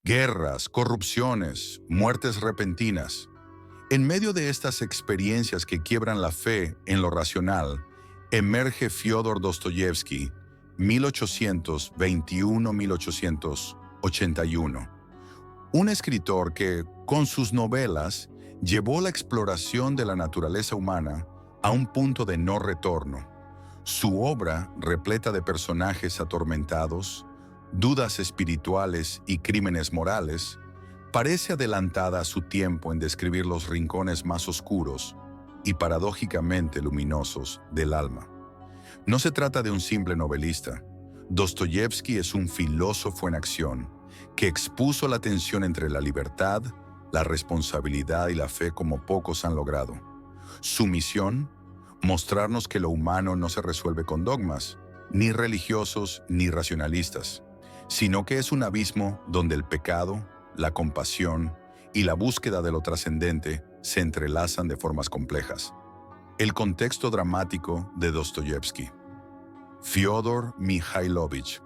Guerras, corrupciones, muertes repentinas. En medio de estas experiencias que quiebran la fe en lo racional, emerge Fyodor Dostoyevsky, 1821-1881, un escritor que, con sus novelas, llevó la exploración de la naturaleza humana a un punto de no retorno. Su obra, repleta de personajes atormentados, dudas espirituales y crímenes morales, parece adelantada a su tiempo en describir los rincones más oscuros y paradójicamente luminosos del alma. No se trata de un simple novelista. Dostoyevsky es un filósofo en acción que expuso la tensión entre la libertad, la responsabilidad y la fe como pocos han logrado. Su misión: mostrarnos que lo humano no se resuelve con dogmas, ni religiosos ni racionalistas, sino que es un abismo donde el pecado, la compasión y la búsqueda de lo trascendente se entrelazan de formas complejas. El contexto dramático de Dostoyevsky. Fyodor Mikhailovich.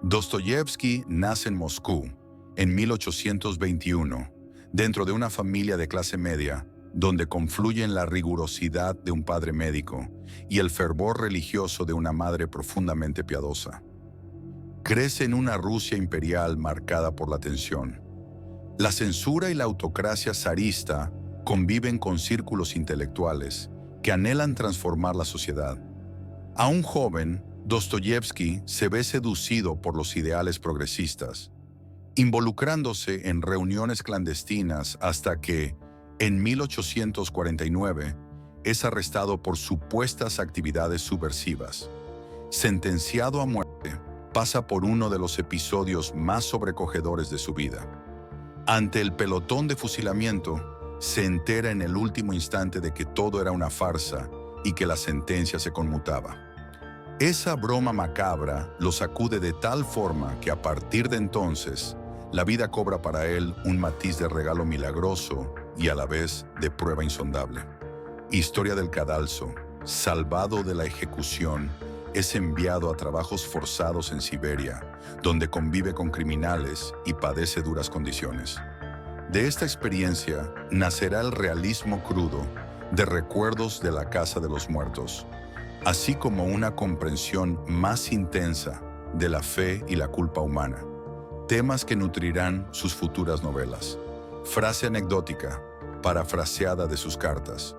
Dostoyevsky nace en Moscú en 1821, dentro de una familia de clase media, donde confluyen la rigurosidad de un padre médico y el fervor religioso de una madre profundamente piadosa. Crece en una Rusia imperial marcada por la tensión. La censura y la autocracia zarista conviven con círculos intelectuales que anhelan transformar la sociedad. Aún joven, Dostoyevsky se ve seducido por los ideales progresistas, involucrándose en reuniones clandestinas hasta que, en 1849, es arrestado por supuestas actividades subversivas. Sentenciado a muerte, pasa por uno de los episodios más sobrecogedores de su vida. Ante el pelotón de fusilamiento, se entera en el último instante de que todo era una farsa y que la sentencia se conmutaba. Esa broma macabra lo sacude de tal forma que a partir de entonces, la vida cobra para él un matiz de regalo milagroso y a la vez de prueba insondable. Historia del cadalso, salvado de la ejecución, es enviado a trabajos forzados en Siberia, donde convive con criminales y padece duras condiciones. De esta experiencia nacerá el realismo crudo de Recuerdos de la Casa de los Muertos, así como una comprensión más intensa de la fe y la culpa humana, temas que nutrirán sus futuras novelas. Frase anecdótica, parafraseada de sus cartas.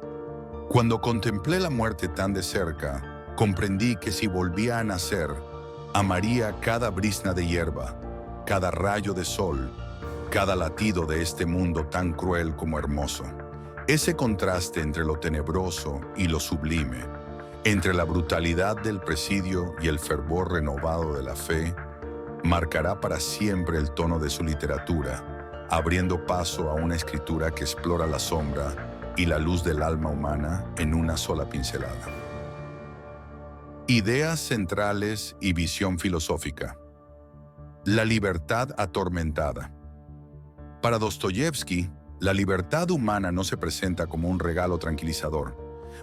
Cuando contemplé la muerte tan de cerca, comprendí que si volvía a nacer, amaría cada brizna de hierba, cada rayo de sol, cada latido de este mundo tan cruel como hermoso. Ese contraste entre lo tenebroso y lo sublime, entre la brutalidad del presidio y el fervor renovado de la fe, marcará para siempre el tono de su literatura, abriendo paso a una escritura que explora la sombra y la luz del alma humana en una sola pincelada. Ideas centrales y visión filosófica. La libertad atormentada. Para Dostoyevsky, la libertad humana no se presenta como un regalo tranquilizador,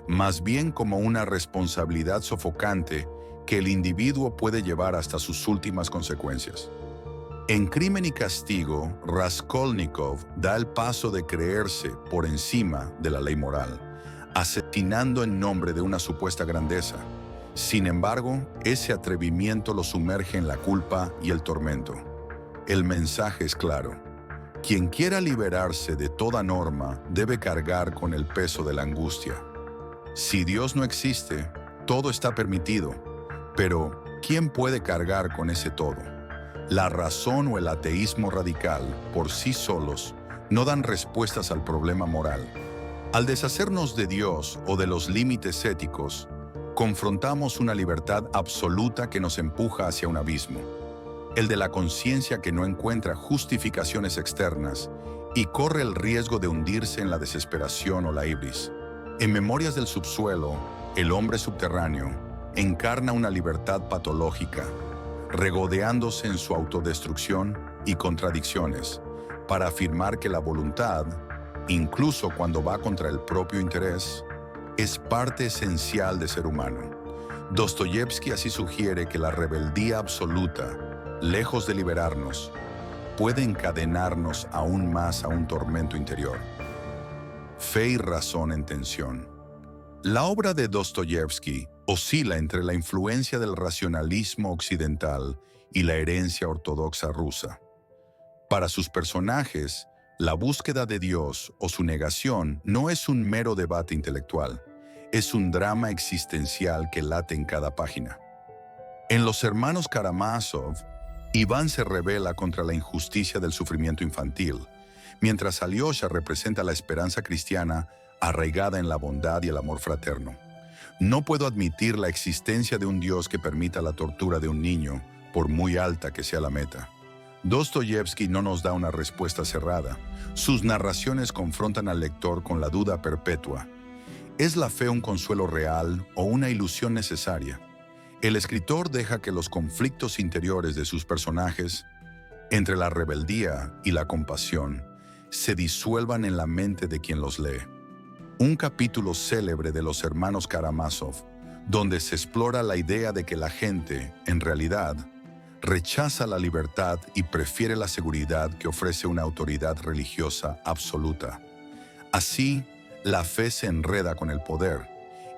más bien como una responsabilidad sofocante que el individuo puede llevar hasta sus últimas consecuencias. En Crimen y Castigo, Raskolnikov da el paso de creerse por encima de la ley moral, asesinando en nombre de una supuesta grandeza. Sin embargo, ese atrevimiento lo sumerge en la culpa y el tormento. El mensaje es claro: quien quiera liberarse de toda norma debe cargar con el peso de la angustia. Si Dios no existe, todo está permitido, pero ¿quién puede cargar con ese todo? La razón o el ateísmo radical, por sí solos, no dan respuestas al problema moral. Al deshacernos de Dios o de los límites éticos, confrontamos una libertad absoluta que nos empuja hacia un abismo, el de la conciencia que no encuentra justificaciones externas y corre el riesgo de hundirse en la desesperación o la ibris. En Memorias del Subsuelo, el hombre subterráneo encarna una libertad patológica, regodeándose en su autodestrucción y contradicciones, para afirmar que la voluntad, incluso cuando va contra el propio interés, es parte esencial de ser humano. Dostoyevsky así sugiere que la rebeldía absoluta, lejos de liberarnos, puede encadenarnos aún más a un tormento interior. Fe y razón en tensión. La obra de Dostoyevsky oscila entre la influencia del racionalismo occidental y la herencia ortodoxa rusa. Para sus personajes, la búsqueda de Dios o su negación no es un mero debate intelectual, es un drama existencial que late en cada página. En Los hermanos Karamazov, Iván se rebela contra la injusticia del sufrimiento infantil, mientras Alyosha representa la esperanza cristiana arraigada en la bondad y el amor fraterno. No puedo admitir la existencia de un Dios que permita la tortura de un niño, por muy alta que sea la meta. Dostoyevsky no nos da una respuesta cerrada. Sus narraciones confrontan al lector con la duda perpetua. ¿Es la fe un consuelo real o una ilusión necesaria? El escritor deja que los conflictos interiores de sus personajes, entre la rebeldía y la compasión, se disuelvan en la mente de quien los lee. Un capítulo célebre de Los hermanos Karamazov, donde se explora la idea de que la gente, en realidad, rechaza la libertad y prefiere la seguridad que ofrece una autoridad religiosa absoluta. Así, la fe se enreda con el poder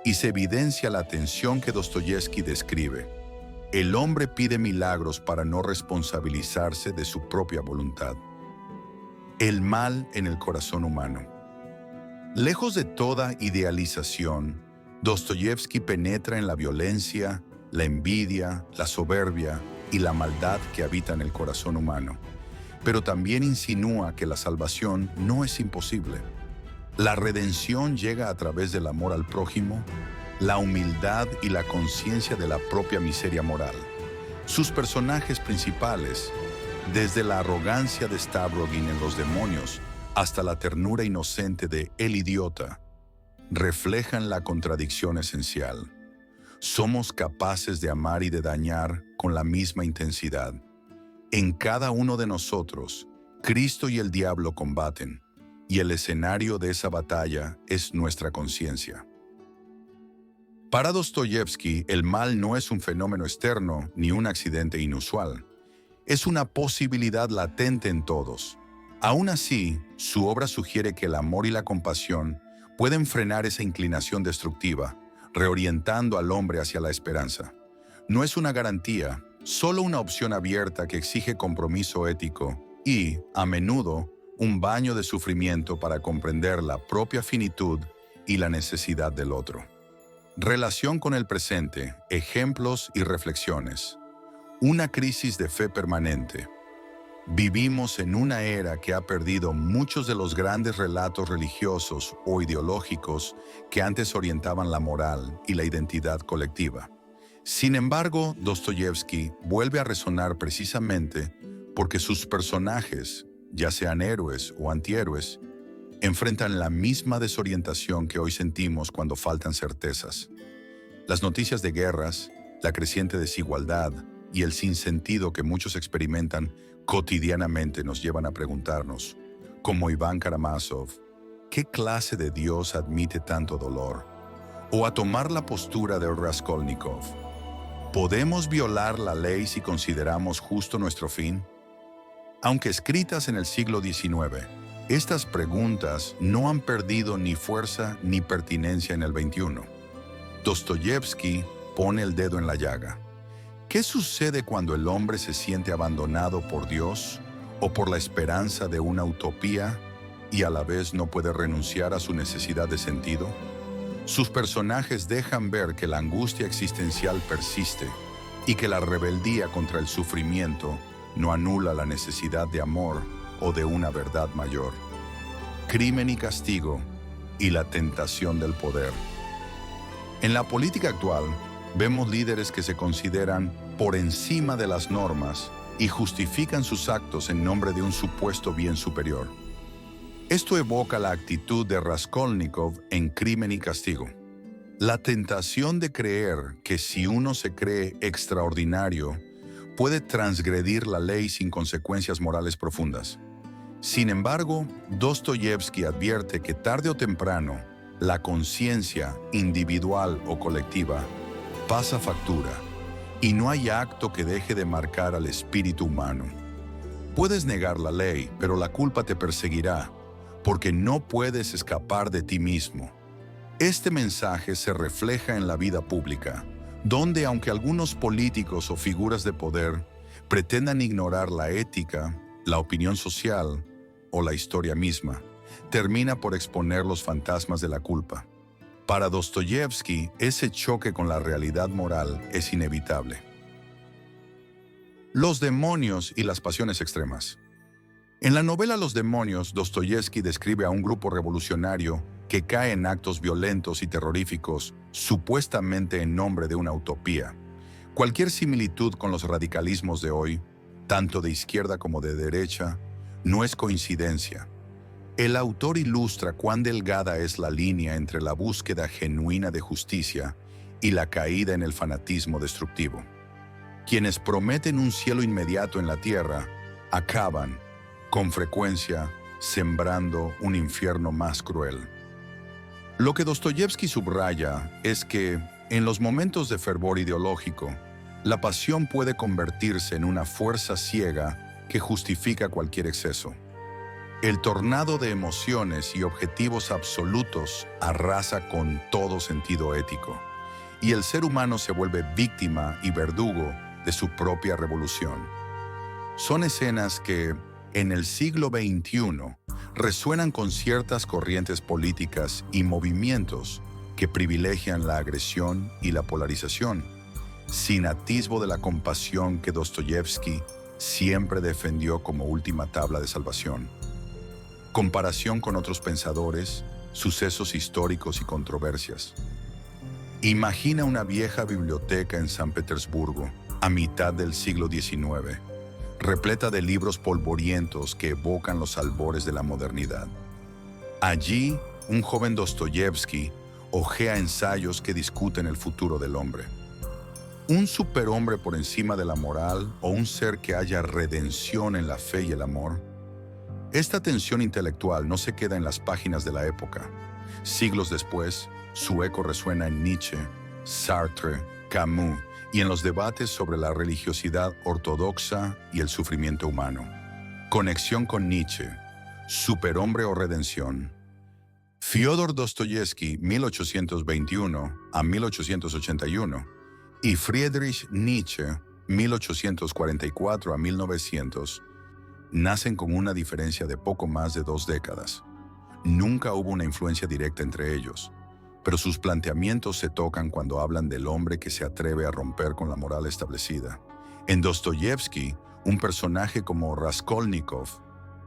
y se evidencia la tensión que Dostoyevsky describe. El hombre pide milagros para no responsabilizarse de su propia voluntad. El mal en el corazón humano. Lejos de toda idealización, Dostoyevsky penetra en la violencia, la envidia, la soberbia y la maldad que habitan el corazón humano, pero también insinúa que la salvación no es imposible. La redención llega a través del amor al prójimo, la humildad y la conciencia de la propia miseria moral. Sus personajes principales, desde la arrogancia de Stavrogin en Los demonios hasta la ternura inocente de El idiota, reflejan la contradicción esencial. Somos capaces de amar y de dañar con la misma intensidad. En cada uno de nosotros, Cristo y el diablo combaten, y el escenario de esa batalla es nuestra conciencia. Para Dostoyevsky, el mal no es un fenómeno externo ni un accidente inusual. Es una posibilidad latente en todos. Aún así, su obra sugiere que el amor y la compasión pueden frenar esa inclinación destructiva, reorientando al hombre hacia la esperanza. No es una garantía, solo una opción abierta que exige compromiso ético y, a menudo, un baño de sufrimiento para comprender la propia finitud y la necesidad del otro. Relación con el presente, ejemplos y reflexiones. Una crisis de fe permanente. Vivimos en una era que ha perdido muchos de los grandes relatos religiosos o ideológicos que antes orientaban la moral y la identidad colectiva. Sin embargo, Dostoyevsky vuelve a resonar precisamente porque sus personajes, ya sean héroes o antihéroes, enfrentan la misma desorientación que hoy sentimos cuando faltan certezas. Las noticias de guerras, la creciente desigualdad y el sinsentido que muchos experimentan cotidianamente nos llevan a preguntarnos, como Iván Karamazov, ¿qué clase de Dios admite tanto dolor? O a tomar la postura de Raskolnikov, ¿podemos violar la ley si consideramos justo nuestro fin? Aunque escritas en el siglo XIX, estas preguntas no han perdido ni fuerza ni pertinencia en el XXI. Dostoyevsky pone el dedo en la llaga. ¿Qué sucede cuando el hombre se siente abandonado por Dios o por la esperanza de una utopía y a la vez no puede renunciar a su necesidad de sentido? Sus personajes dejan ver que la angustia existencial persiste y que la rebeldía contra el sufrimiento no anula la necesidad de amor o de una verdad mayor. Crimen y castigo y la tentación del poder. En la política actual, vemos líderes que se consideran por encima de las normas y justifican sus actos en nombre de un supuesto bien superior. Esto evoca la actitud de Raskolnikov en Crimen y Castigo. La tentación de creer que si uno se cree extraordinario, puede transgredir la ley sin consecuencias morales profundas. Sin embargo, Dostoyevsky advierte que tarde o temprano, la conciencia, individual o colectiva, pasa factura, y no hay acto que deje de marcar al espíritu humano. Puedes negar la ley, pero la culpa te perseguirá, porque no puedes escapar de ti mismo. Este mensaje se refleja en la vida pública, donde aunque algunos políticos o figuras de poder pretendan ignorar la ética, la opinión social o la historia misma, termina por exponer los fantasmas de la culpa. Para Dostoyevsky, ese choque con la realidad moral es inevitable. Los demonios y las pasiones extremas. En la novela Los demonios, Dostoyevsky describe a un grupo revolucionario que cae en actos violentos y terroríficos, supuestamente en nombre de una utopía. Cualquier similitud con los radicalismos de hoy, tanto de izquierda como de derecha, no es coincidencia. El autor ilustra cuán delgada es la línea entre la búsqueda genuina de justicia y la caída en el fanatismo destructivo. Quienes prometen un cielo inmediato en la tierra, acaban, con frecuencia, sembrando un infierno más cruel. Lo que Dostoyevsky subraya es que, en los momentos de fervor ideológico, la pasión puede convertirse en una fuerza ciega que justifica cualquier exceso. El tornado de emociones y objetivos absolutos arrasa con todo sentido ético, y el ser humano se vuelve víctima y verdugo de su propia revolución. Son escenas que, en el siglo XXI, resuenan con ciertas corrientes políticas y movimientos que privilegian la agresión y la polarización, sin atisbo de la compasión que Dostoyevsky siempre defendió como última tabla de salvación. Comparación con otros pensadores, sucesos históricos y controversias. Imagina una vieja biblioteca en San Petersburgo, a mitad del siglo XIX, repleta de libros polvorientos que evocan los albores de la modernidad. Allí, un joven Dostoyevsky hojea ensayos que discuten el futuro del hombre. ¿Un superhombre por encima de la moral o un ser que haya redención en la fe y el amor? Esta tensión intelectual no se queda en las páginas de la época. Siglos después, su eco resuena en Nietzsche, Sartre, Camus y en los debates sobre la religiosidad ortodoxa y el sufrimiento humano. Conexión con Nietzsche, superhombre o redención. Fyodor Dostoyevsky, 1821 a 1881, y Friedrich Nietzsche, 1844 a 1900, nacen con una diferencia de poco más de 2 décadas. Nunca hubo una influencia directa entre ellos, pero sus planteamientos se tocan cuando hablan del hombre que se atreve a romper con la moral establecida. En Dostoyevsky, un personaje como Raskolnikov,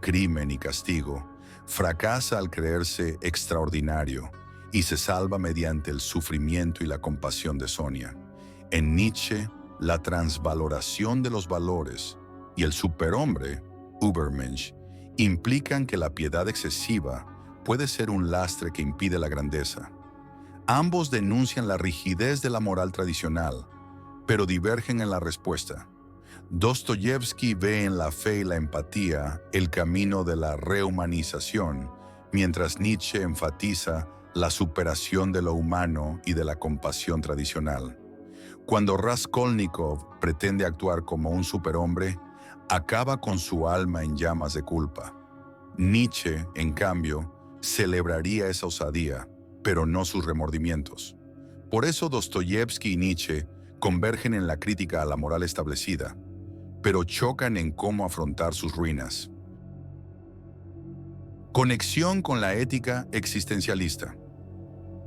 Crimen y Castigo, fracasa al creerse extraordinario y se salva mediante el sufrimiento y la compasión de Sonia. En Nietzsche, la transvaloración de los valores y el superhombre, Übermensch, implican que la piedad excesiva puede ser un lastre que impide la grandeza. Ambos denuncian la rigidez de la moral tradicional, pero divergen en la respuesta. Dostoyevsky ve en la fe y la empatía el camino de la rehumanización, mientras Nietzsche enfatiza la superación de lo humano y de la compasión tradicional. Cuando Raskolnikov pretende actuar como un superhombre, acaba con su alma en llamas de culpa. Nietzsche, en cambio, celebraría esa osadía, pero no sus remordimientos. Por eso Dostoyevsky y Nietzsche convergen en la crítica a la moral establecida, pero chocan en cómo afrontar sus ruinas. Conexión con la ética existencialista.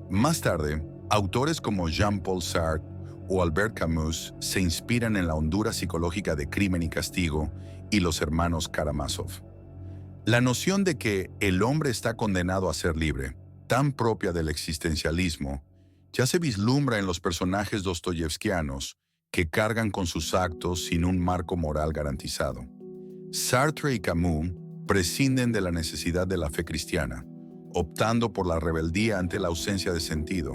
Más tarde, autores como Jean-Paul Sartre o Albert Camus se inspiran en la hondura psicológica de Crimen y Castigo y los hermanos Karamazov. La noción de que el hombre está condenado a ser libre, tan propia del existencialismo, ya se vislumbra en los personajes dostoyevskianos que cargan con sus actos sin un marco moral garantizado. Sartre y Camus prescinden de la necesidad de la fe cristiana, optando por la rebeldía ante la ausencia de sentido.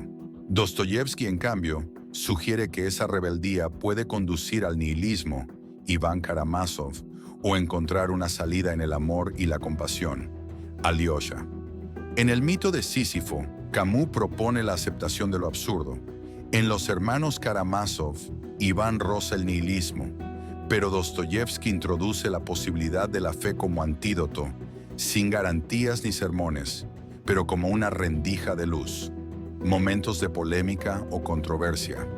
Dostoyevsky, en cambio, sugiere que esa rebeldía puede conducir al nihilismo, Iván Karamazov, o encontrar una salida en el amor y la compasión, Alyosha. En el mito de Sísifo, Camus propone la aceptación de lo absurdo. En Los hermanos Karamazov, Iván roza el nihilismo, Pero Dostoyevsky introduce la posibilidad de la fe como antídoto, sin garantías ni sermones, pero como una rendija de luz, momentos de polémica o controversia,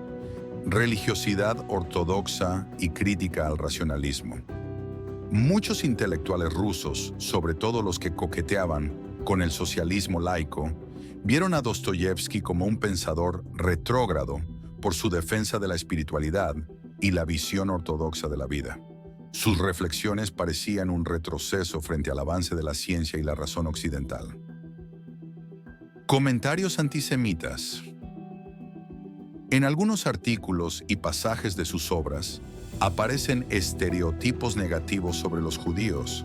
religiosidad ortodoxa y crítica al racionalismo. Muchos intelectuales rusos, sobre todo los que coqueteaban con el socialismo laico, vieron a Dostoyevsky como un pensador retrógrado por su defensa de la espiritualidad y la visión ortodoxa de la vida. Sus reflexiones parecían un retroceso frente al avance de la ciencia y la razón occidental. Comentarios antisemitas. En algunos artículos y pasajes de sus obras aparecen estereotipos negativos sobre los judíos,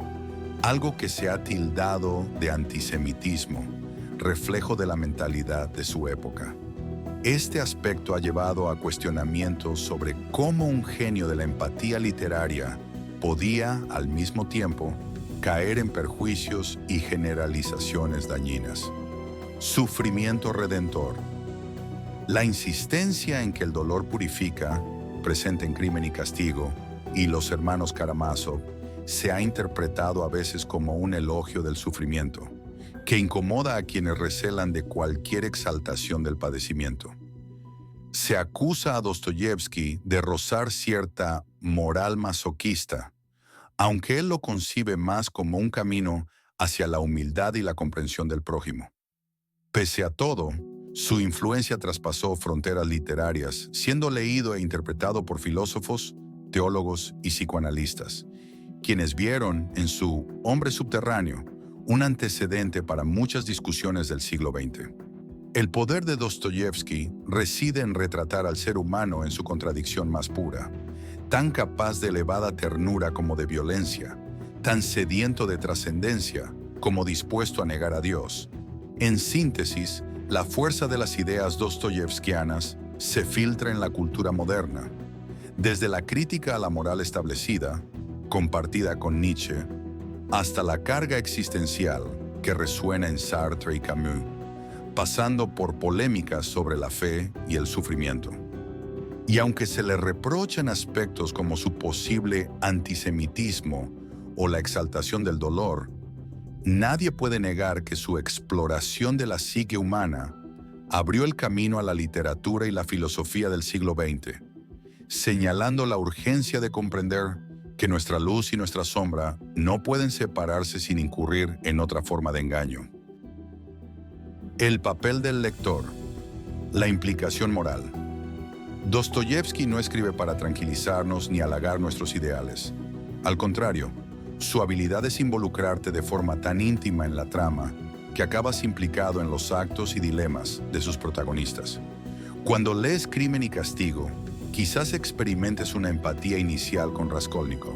algo que se ha tildado de antisemitismo, reflejo de la mentalidad de su época. Este aspecto ha llevado a cuestionamientos sobre cómo un genio de la empatía literaria podía, al mismo tiempo, caer en perjuicios y generalizaciones dañinas. Sufrimiento redentor. La insistencia en que el dolor purifica, presente en Crimen y Castigo, y Los hermanos Karamazov, se ha interpretado a veces como un elogio del sufrimiento, que incomoda a quienes recelan de cualquier exaltación del padecimiento. Se acusa a Dostoyevsky de rozar cierta moral masoquista, aunque él lo concibe más como un camino hacia la humildad y la comprensión del prójimo. Pese a todo, su influencia traspasó fronteras literarias, siendo leído e interpretado por filósofos, teólogos y psicoanalistas, quienes vieron en su Hombre subterráneo un antecedente para muchas discusiones del siglo XX. El poder de Dostoyevsky reside en retratar al ser humano en su contradicción más pura, tan capaz de elevada ternura como de violencia, tan sediento de trascendencia como dispuesto a negar a Dios. En síntesis, la fuerza de las ideas dostoyevskianas se filtra en la cultura moderna, desde la crítica a la moral establecida, compartida con Nietzsche, hasta la carga existencial que resuena en Sartre y Camus, pasando por polémicas sobre la fe y el sufrimiento. Y aunque se le reprochan aspectos como su posible antisemitismo o la exaltación del dolor, nadie puede negar que su exploración de la psique humana abrió el camino a la literatura y la filosofía del siglo XX, señalando la urgencia de comprender que nuestra luz y nuestra sombra no pueden separarse sin incurrir en otra forma de engaño. El papel del lector. La implicación moral. Dostoyevsky no escribe para tranquilizarnos ni halagar nuestros ideales. Al contrario, su habilidad es involucrarte de forma tan íntima en la trama que acabas implicado en los actos y dilemas de sus protagonistas. Cuando lees Crimen y Castigo, quizás experimentes una empatía inicial con Raskolnikov.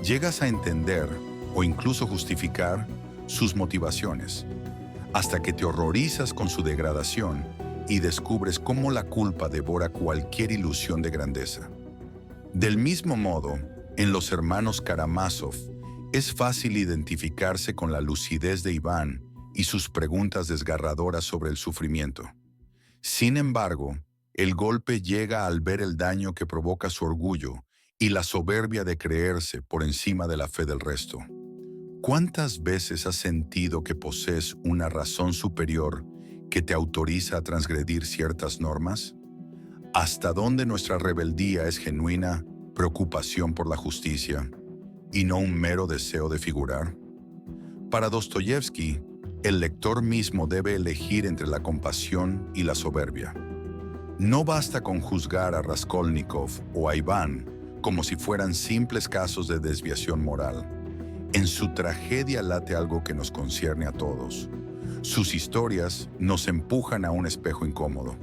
Llegas a entender o incluso justificar sus motivaciones, hasta que te horrorizas con su degradación y descubres cómo la culpa devora cualquier ilusión de grandeza. Del mismo modo, en Los hermanos Karamazov, es fácil identificarse con la lucidez de Iván y sus preguntas desgarradoras sobre el sufrimiento. Sin embargo, el golpe llega al ver el daño que provoca su orgullo y la soberbia de creerse por encima de la fe del resto. ¿Cuántas veces has sentido que posees una razón superior que te autoriza a transgredir ciertas normas? ¿Hasta dónde nuestra rebeldía es genuina preocupación por la justicia y no un mero deseo de figurar? Para Dostoyevsky, el lector mismo debe elegir entre la compasión y la soberbia. No basta con juzgar a Raskolnikov o a Iván como si fueran simples casos de desviación moral. En su tragedia late algo que nos concierne a todos. Sus historias nos empujan a un espejo incómodo.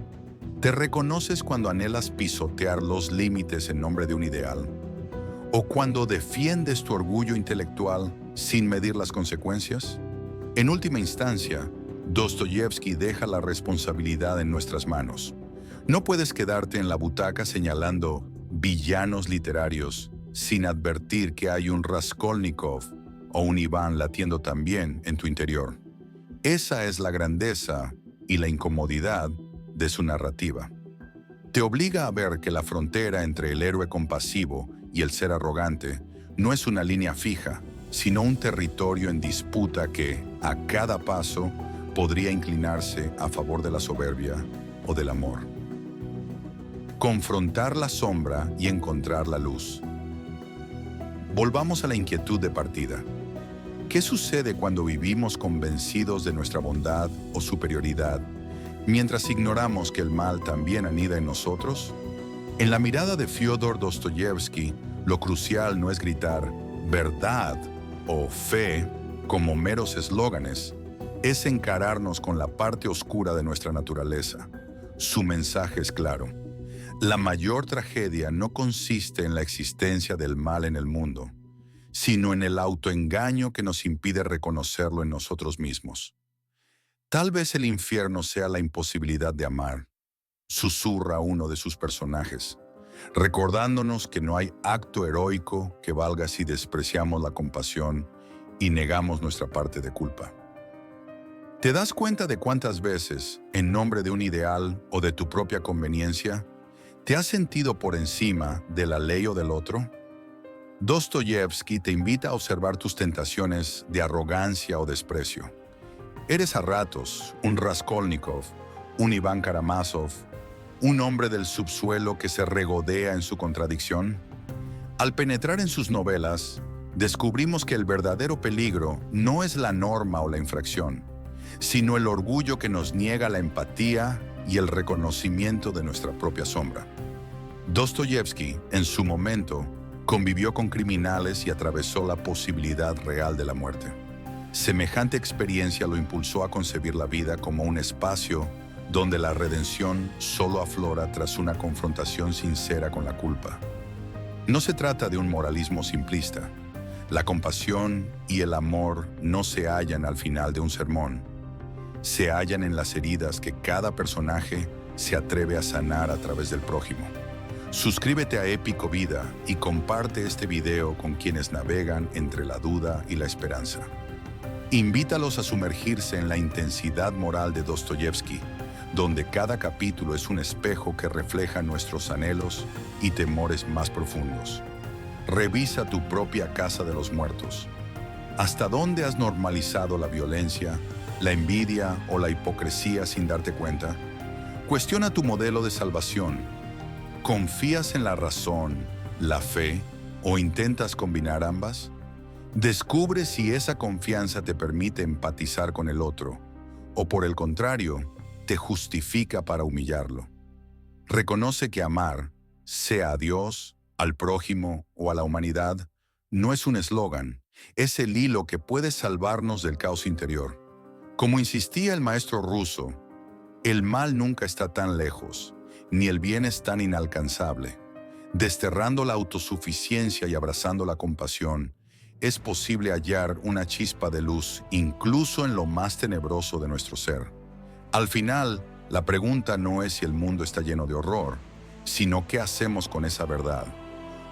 ¿Te reconoces cuando anhelas pisotear los límites en nombre de un ideal? ¿O cuando defiendes tu orgullo intelectual sin medir las consecuencias? En última instancia, Dostoyevsky deja la responsabilidad en nuestras manos. No puedes quedarte en la butaca señalando villanos literarios sin advertir que hay un Raskolnikov o un Iván latiendo también en tu interior. Esa es la grandeza y la incomodidad de su narrativa. Te obliga a ver que la frontera entre el héroe compasivo y el ser arrogante no es una línea fija, sino un territorio en disputa que, a cada paso, podría inclinarse a favor de la soberbia o del amor. Confrontar la sombra y encontrar la luz. Volvamos a la inquietud de partida. ¿Qué sucede cuando vivimos convencidos de nuestra bondad o superioridad, mientras ignoramos que el mal también anida en nosotros? En la mirada de Fyodor Dostoyevsky, lo crucial no es gritar verdad o fe como meros eslóganes, es encararnos con la parte oscura de nuestra naturaleza. Su mensaje es claro. La mayor tragedia no consiste en la existencia del mal en el mundo, sino en el autoengaño que nos impide reconocerlo en nosotros mismos. Tal vez el infierno sea la imposibilidad de amar, susurra uno de sus personajes, recordándonos que no hay acto heroico que valga si despreciamos la compasión y negamos nuestra parte de culpa. ¿Te das cuenta de cuántas veces, en nombre de un ideal o de tu propia conveniencia, te has sentido por encima de la ley o del otro? Dostoyevsky te invita a observar tus tentaciones de arrogancia o desprecio. Eres a ratos un Raskolnikov, un Iván Karamazov, un hombre del subsuelo que se regodea en su contradicción. Al penetrar en sus novelas, descubrimos que el verdadero peligro no es la norma o la infracción, sino el orgullo que nos niega la empatía y el reconocimiento de nuestra propia sombra. Dostoyevsky, en su momento, convivió con criminales y atravesó la posibilidad real de la muerte. Semejante experiencia lo impulsó a concebir la vida como un espacio donde la redención solo aflora tras una confrontación sincera con la culpa. No se trata de un moralismo simplista. La compasión y el amor no se hallan al final de un sermón. Se hallan en las heridas que cada personaje se atreve a sanar a través del prójimo. Suscríbete a Épico Vida y comparte este video con quienes navegan entre la duda y la esperanza. Invítalos a sumergirse en la intensidad moral de Dostoyevsky, donde cada capítulo es un espejo que refleja nuestros anhelos y temores más profundos. Revisa tu propia casa de los muertos. ¿Hasta dónde has normalizado la violencia, la envidia o la hipocresía sin darte cuenta? Cuestiona tu modelo de salvación. ¿Confías en la razón, la fe o intentas combinar ambas? Descubre si esa confianza te permite empatizar con el otro o, por el contrario, te justifica para humillarlo. Reconoce que amar, sea a Dios, al prójimo o a la humanidad, no es un eslogan, es el hilo que puede salvarnos del caos interior. Como insistía el maestro ruso, el mal nunca está tan lejos, ni el bien es tan inalcanzable. Desterrando la autosuficiencia y abrazando la compasión, es posible hallar una chispa de luz incluso en lo más tenebroso de nuestro ser. Al final, la pregunta no es si el mundo está lleno de horror, sino qué hacemos con esa verdad.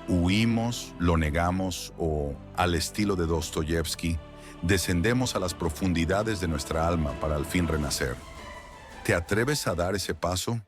¿Huimos, lo negamos o, al estilo de Dostoyevsky, descendemos a las profundidades de nuestra alma para al fin renacer? ¿Te atreves a dar ese paso?